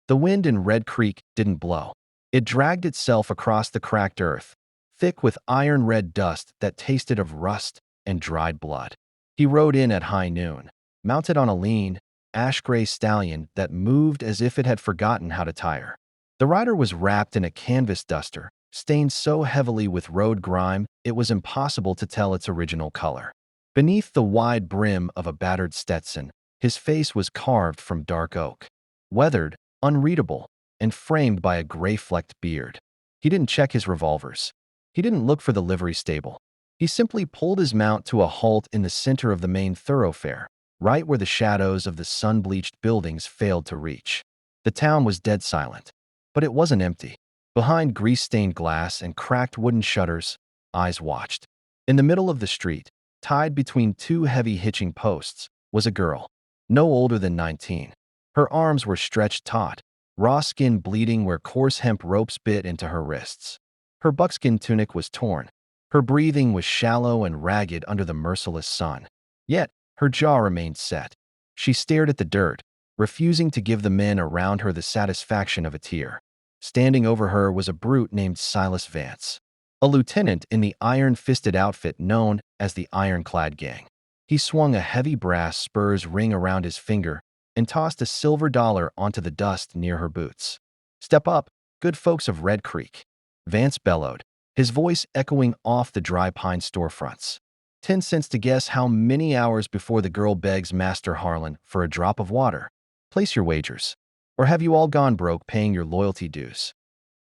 The wind in Red Creek didn't blow. It dragged itself across the cracked earth, thick with iron-red dust that tasted of rust and dried blood. He rode in at high noon, mounted on a lean, ash-gray stallion that moved as if it had forgotten how to tire. The rider was wrapped in a canvas duster, stained so heavily with road grime it was impossible to tell its original color. Beneath the wide brim of a battered Stetson, his face was carved from dark oak, weathered, unreadable, and framed by a gray-flecked beard. He didn't check his revolvers. He didn't look for the livery stable. He simply pulled his mount to a halt in the center of the main thoroughfare, right where the shadows of the sun-bleached buildings failed to reach. The town was dead silent, but it wasn't empty. Behind grease-stained glass and cracked wooden shutters, eyes watched. In the middle of the street, tied between two heavy hitching posts, was a girl, no older than 19. Her arms were stretched taut, raw skin bleeding where coarse hemp ropes bit into her wrists. Her buckskin tunic was torn. Her breathing was shallow and ragged under the merciless sun. Yet, her jaw remained set. She stared at the dirt, refusing to give the men around her the satisfaction of a tear. Standing over her was a brute named Silas Vance, a lieutenant in the iron-fisted outfit known as the Ironclad gang. He swung a heavy brass spurs ring around his finger and tossed a silver dollar onto the dust near her boots. "Step up, good folks of Red Creek," Vance bellowed, his voice echoing off the dry pine storefronts. 10 cents to guess how many hours before the girl begs Master Harlan for a drop of water. Place your wagers. Or have you all gone broke paying your loyalty dues?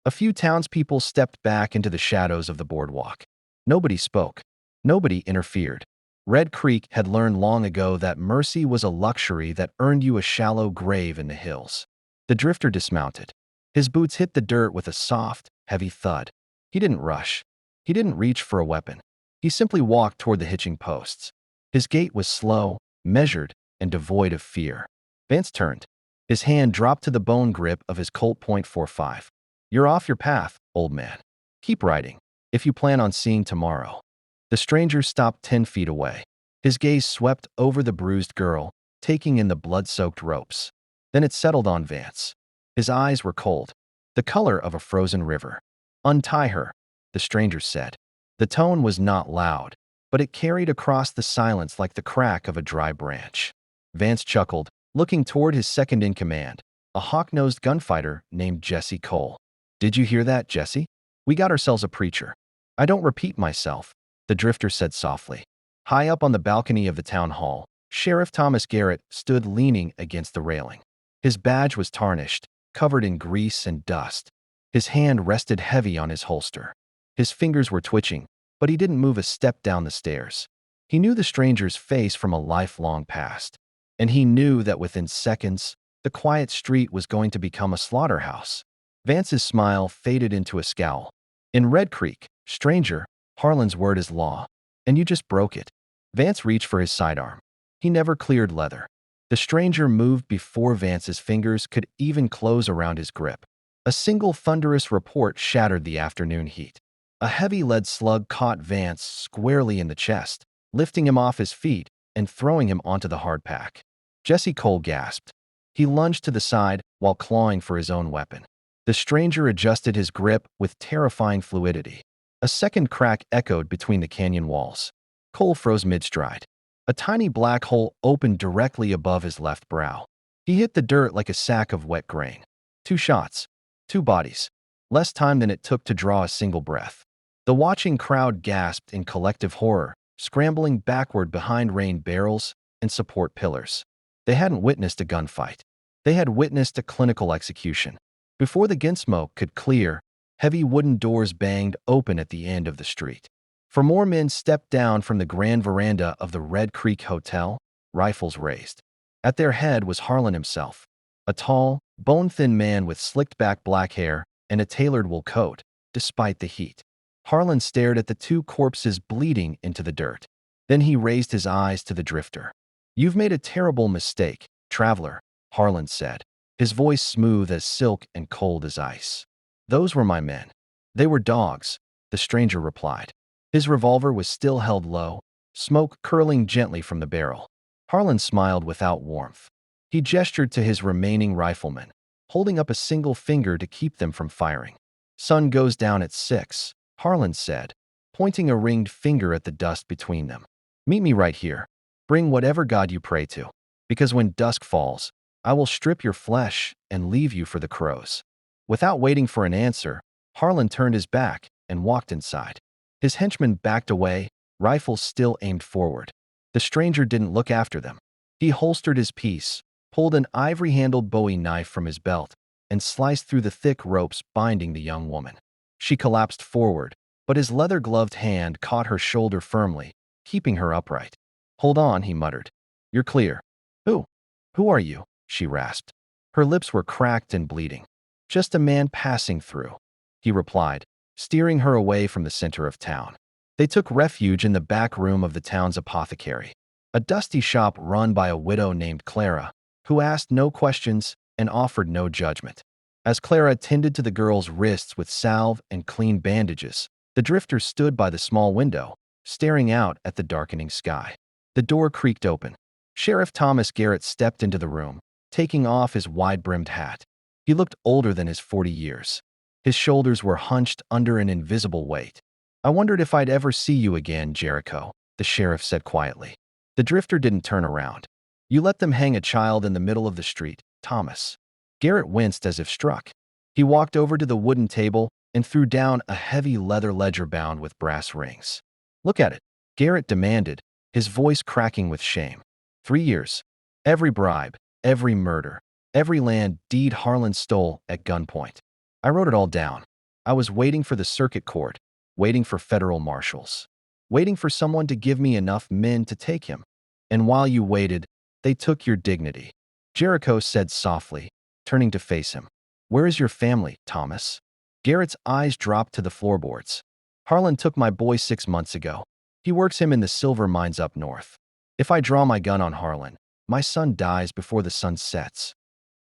A few townspeople stepped back into the shadows of the boardwalk. Nobody spoke. Nobody interfered. Red Creek had learned long ago that mercy was a luxury that earned you a shallow grave in the hills. The drifter dismounted. His boots hit the dirt with a soft, heavy thud. He didn't rush. He didn't reach for a weapon. He simply walked toward the hitching posts. His gait was slow, measured, and devoid of fear. Vance turned. His hand dropped to the bone grip of his Colt .45. "You're off your path, old man. Keep riding, if you plan on seeing tomorrow." The stranger stopped 10 feet away. His gaze swept over the bruised girl, taking in the blood-soaked ropes. Then it settled on Vance. His eyes were cold, the color of a frozen river. "Untie her," the stranger said. The tone was not loud, but it carried across the silence like the crack of a dry branch. Vance chuckled, looking toward his second-in-command, a hawk-nosed gunfighter named Jesse Cole. "Did you hear that, Jesse? We got ourselves a preacher." "I don't repeat myself," the drifter said softly. High up on the balcony of the town hall, Sheriff Thomas Garrett stood leaning against the railing. His badge was tarnished, covered in grease and dust. His hand rested heavy on his holster. His fingers were twitching, but he didn't move a step down the stairs. He knew the stranger's face from a lifelong past, and he knew that within seconds, the quiet street was going to become a slaughterhouse. Vance's smile faded into a scowl. "In Red Creek, stranger, Harlan's word is law, and you just broke it." Vance reached for his sidearm. He never cleared leather. The stranger moved before Vance's fingers could even close around his grip. A single thunderous report shattered the afternoon heat. A heavy lead slug caught Vance squarely in the chest, lifting him off his feet and throwing him onto the hardpack. Jesse Cole gasped. He lunged to the side while clawing for his own weapon. The stranger adjusted his grip with terrifying fluidity. A second crack echoed between the canyon walls. Cole froze mid-stride. A tiny black hole opened directly above his left brow. He hit the dirt like a sack of wet grain. 2 shots. 2 bodies. Less time than it took to draw a single breath. The watching crowd gasped in collective horror, scrambling backward behind rain barrels and support pillars. They hadn't witnessed a gunfight. They had witnessed a clinical execution. Before the gunsmoke could clear, heavy wooden doors banged open at the end of the street. 4 more men stepped down from the grand veranda of the Red Creek Hotel, rifles raised. At their head was Harlan himself, a tall, bone-thin man with slicked-back black hair and a tailored wool coat, despite the heat. Harlan stared at the 2 corpses bleeding into the dirt. Then he raised his eyes to the drifter. "You've made a terrible mistake, traveler," Harlan said, his voice smooth as silk and cold as ice. "Those were my men." "They were dogs," the stranger replied. His revolver was still held low, smoke curling gently from the barrel. Harlan smiled without warmth. He gestured to his remaining riflemen. holding up a single finger to keep them from firing. Sun goes down at 6, Harlan said, pointing a ringed finger at the dust between them. Meet me right here. Bring whatever god you pray to. Because when dusk falls, I will strip your flesh and leave you for the crows. Without waiting for an answer, Harlan turned his back and walked inside. His henchmen backed away, rifles still aimed forward. The stranger didn't look after them. He holstered his piece, pulled an ivory-handled Bowie knife from his belt, and sliced through the thick ropes binding the young woman. She collapsed forward, but his leather-gloved hand caught her shoulder firmly, keeping her upright. Hold on, he muttered. You're clear. Who are you? She rasped. Her lips were cracked and bleeding. Just a man passing through, he replied, steering her away from the center of town. They took refuge in the back room of the town's apothecary, a dusty shop run by a widow named Clara, who asked no questions and offered no judgment. As Clara tended to the girl's wrists with salve and clean bandages, the drifter stood by the small window, staring out at the darkening sky. The door creaked open. Sheriff Thomas Garrett stepped into the room, taking off his wide-brimmed hat. He looked older than his 40 years. His shoulders were hunched under an invisible weight. I wondered if I'd ever see you again, Jericho, the sheriff said quietly. The drifter didn't turn around. You let them hang a child in the middle of the street, Thomas. Garrett winced as if struck. He walked over to the wooden table and threw down a heavy leather ledger bound with brass rings. Look at it, Garrett demanded, his voice cracking with shame. 3 years. Every bribe, every murder, every land deed Harlan stole at gunpoint. I wrote it all down. I was waiting for the circuit court, waiting for federal marshals, waiting for someone to give me enough men to take him. And while you waited, they took your dignity. Jericho said softly, turning to face him. Where is your family, Thomas? Garrett's eyes dropped to the floorboards. Harlan took my boy 6 months ago. He works him in the silver mines up north. If I draw my gun on Harlan, my son dies before the sun sets.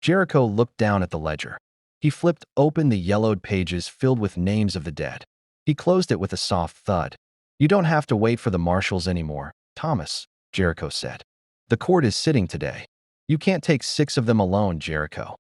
Jericho looked down at the ledger. He flipped open the yellowed pages filled with names of the dead. He closed it with a soft thud. You don't have to wait for the marshals anymore, Thomas, Jericho said. The court is sitting today. You can't take 6 of them alone, Jericho.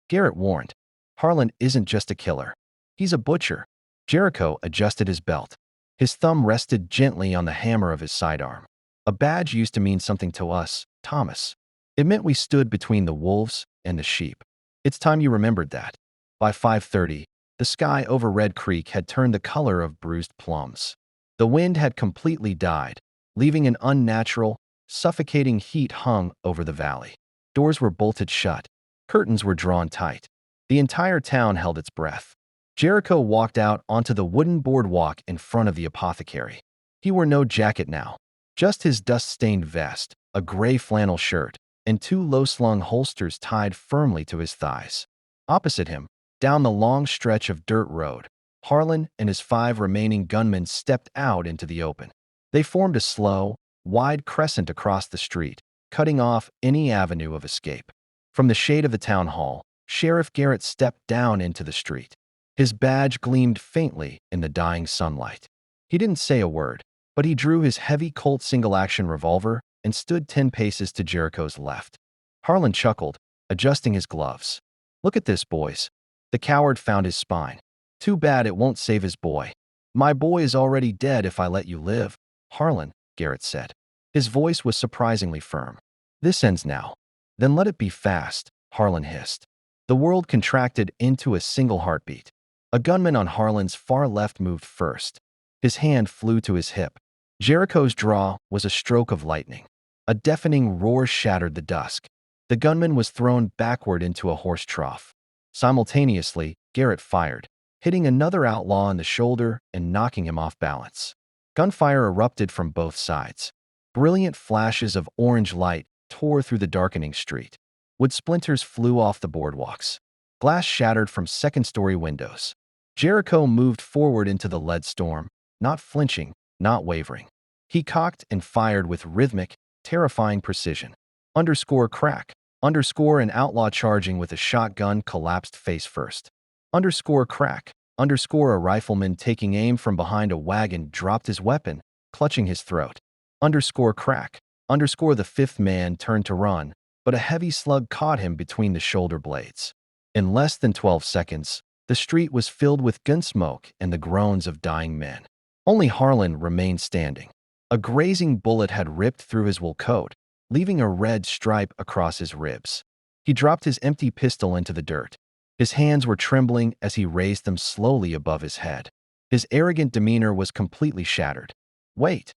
Garrett warned. Harlan isn't just a killer. He's a butcher. Jericho adjusted his belt. His thumb rested gently on the hammer of his sidearm. A badge used to mean something to us, Thomas. It meant we stood between the wolves and the sheep. It's time you remembered that. By 5:30, the sky over Red Creek had turned the color of bruised plums. The wind had completely died, leaving an unnatural, suffocating heat hung over the valley. Doors were bolted shut. Curtains were drawn tight. The entire town held its breath. Jericho walked out onto the wooden boardwalk in front of the apothecary. He wore no jacket now, just his dust-stained vest, a gray flannel shirt, and 2 low-slung holsters tied firmly to his thighs. Opposite him, down the long stretch of dirt road, Harlan and his 5 remaining gunmen stepped out into the open. They formed a slow, wide crescent across the street, cutting off any avenue of escape. From the shade of the town hall, Sheriff Garrett stepped down into the street. His badge gleamed faintly in the dying sunlight. He didn't say a word, but he drew his heavy Colt single-action revolver and stood 10 paces to Jericho's left. Harlan chuckled, adjusting his gloves. Look at this, boys. The coward found his spine. Too bad it won't save his boy. My boy is already dead if I let you live, Harlan, Garrett said. His voice was surprisingly firm. This ends now. Then let it be fast, Harlan hissed. The world contracted into a single heartbeat. A gunman on Harlan's far left moved first. His hand flew to his hip. Jericho's draw was a stroke of lightning. A deafening roar shattered the dusk. The gunman was thrown backward into a horse trough. Simultaneously, Garrett fired, hitting another outlaw in the shoulder and knocking him off balance. Gunfire erupted from both sides. Brilliant flashes of orange light tore through the darkening street. Wood splinters flew off the boardwalks. Glass shattered from second-story windows. Jericho moved forward into the lead storm, not flinching, not wavering. He cocked and fired with rhythmic, terrifying precision. Underscore crack. Underscore an outlaw charging with a shotgun collapsed face first. Underscore crack. Underscore a rifleman taking aim from behind a wagon dropped his weapon, clutching his throat. Underscore crack. Underscore the 5th man turned to run, but a heavy slug caught him between the shoulder blades. In less than 12 seconds, the street was filled with gun smoke and the groans of dying men. Only Harlan remained standing. A grazing bullet had ripped through his wool coat, leaving a red stripe across his ribs. He dropped his empty pistol into the dirt. His hands were trembling as he raised them slowly above his head. His arrogant demeanor was completely shattered. "Wait!"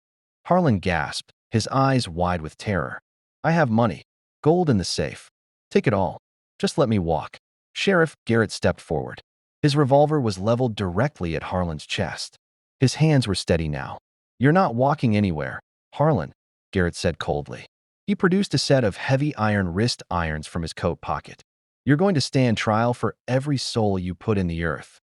Harlan gasped, his eyes wide with terror. "I have money. Gold in the safe. Take it all. Just let me walk." Sheriff Garrett stepped forward. His revolver was leveled directly at Harlan's chest. His hands were steady now. "You're not walking anywhere, Harlan," Garrett said coldly. He produced a set of heavy iron wrist irons from his coat pocket. "You're going to stand trial for every soul you put in the earth."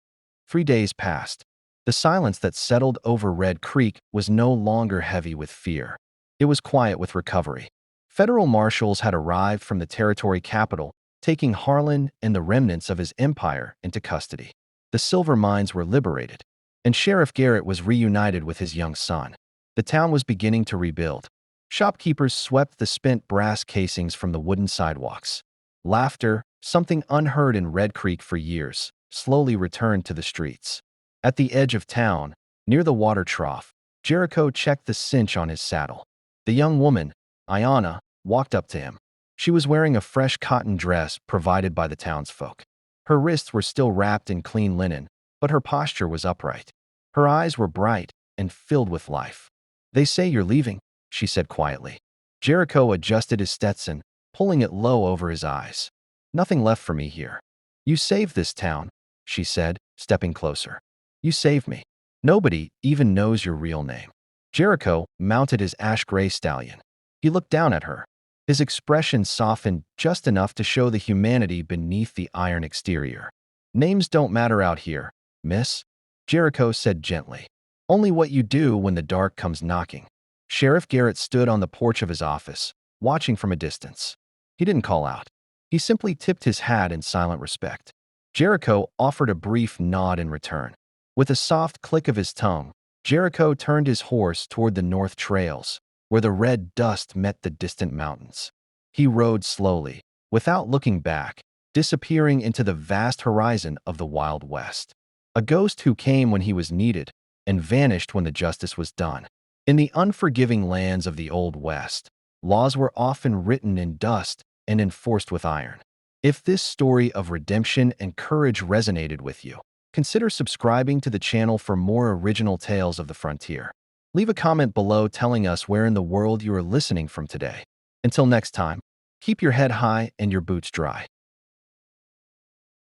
3 days passed. The silence that settled over Red Creek was no longer heavy with fear. It was quiet with recovery. Federal marshals had arrived from the territory capital, taking Harlan and the remnants of his empire into custody. The silver mines were liberated, and Sheriff Garrett was reunited with his young son. The town was beginning to rebuild. Shopkeepers swept the spent brass casings from the wooden sidewalks. Laughter, something unheard in Red Creek for years, slowly returned to the streets. At the edge of town, near the water trough, Jericho checked the cinch on his saddle. The young woman, Ayanna, walked up to him. She was wearing a fresh cotton dress provided by the townsfolk. Her wrists were still wrapped in clean linen, but her posture was upright. Her eyes were bright and filled with life. "They say you're leaving," she said quietly. Jericho adjusted his Stetson, pulling it low over his eyes. "Nothing left for me here." "You saved this town," she said, stepping closer. "You saved me. Nobody even knows your real name." Jericho mounted his ash-gray stallion. He looked down at her. His expression softened just enough to show the humanity beneath the iron exterior. "Names don't matter out here, miss," Jericho said gently. "Only what you do when the dark comes knocking." Sheriff Garrett stood on the porch of his office, watching from a distance. He didn't call out. He simply tipped his hat in silent respect. Jericho offered a brief nod in return. With a soft click of his tongue, Jericho turned his horse toward the north trails, where the red dust met the distant mountains. He rode slowly, without looking back, disappearing into the vast horizon of the Wild West. A ghost who came when he was needed and vanished when the justice was done. In the unforgiving lands of the Old West, laws were often written in dust and enforced with iron. If this story of redemption and courage resonated with you, consider subscribing to the channel for more original tales of the frontier. Leave a comment below telling us where in the world you are listening from today. Until next time, keep your head high and your boots dry.